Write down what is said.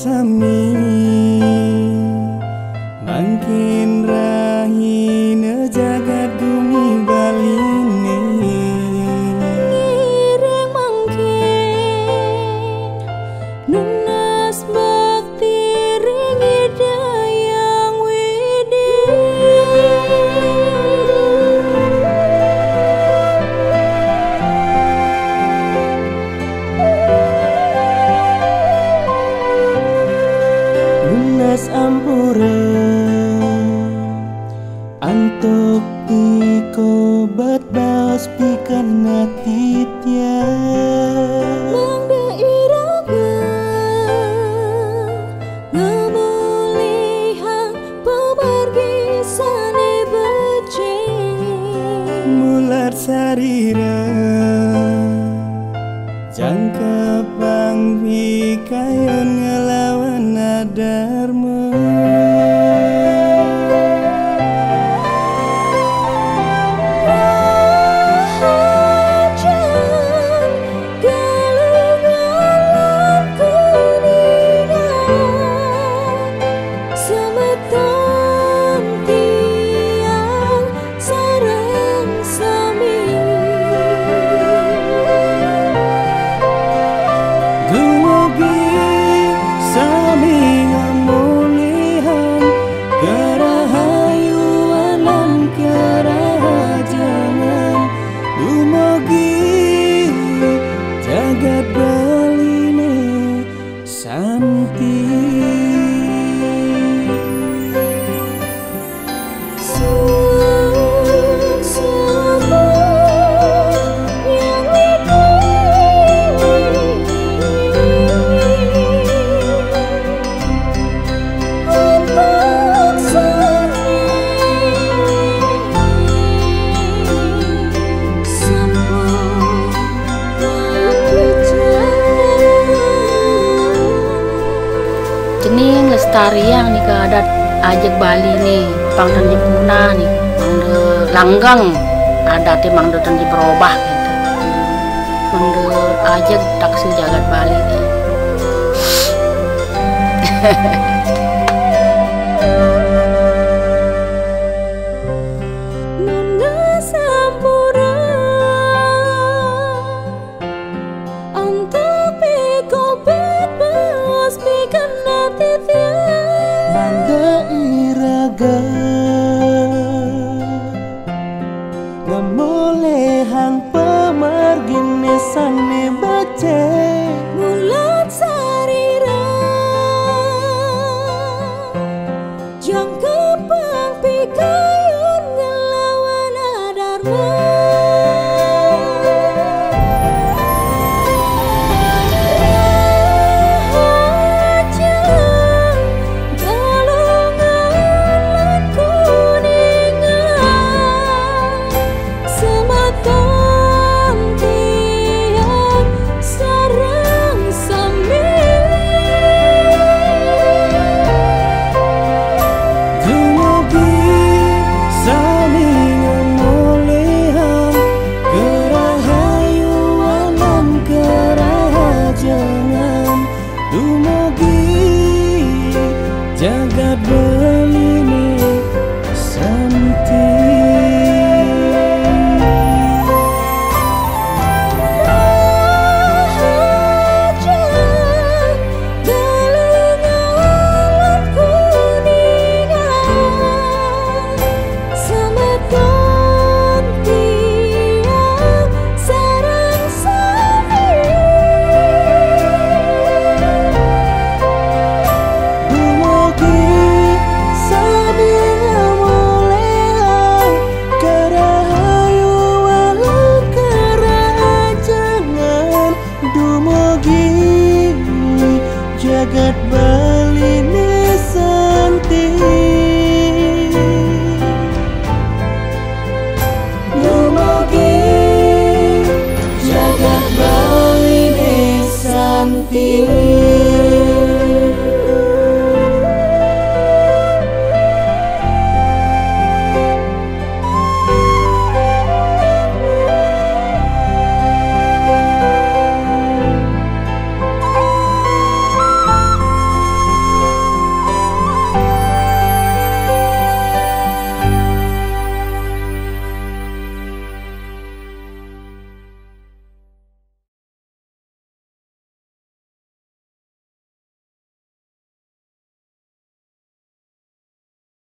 sami makin rahina jagat bumi baline ngireng mangkin nunas bakti ringi dayang widi lunas ampura antuk piko bat baos pikan natitya mangda iraga ngamulihang pemargi sane bece mulat sarira jangka pangvi kayon ngelawan dharma jagat baline santi Cening lestarian nih ke adat ajak Bali nih, pangdan di punah nih, mangde langgang adatnya mangde dan di berubah gitu, mangde ajak taksi jagat Bali nih. manda iraga ngamolehang pemargine sane bace mulat sarira jangka pangpi kayon ngelawan dharma jagat baline santi jagat baline santi dumugi jagat baline santi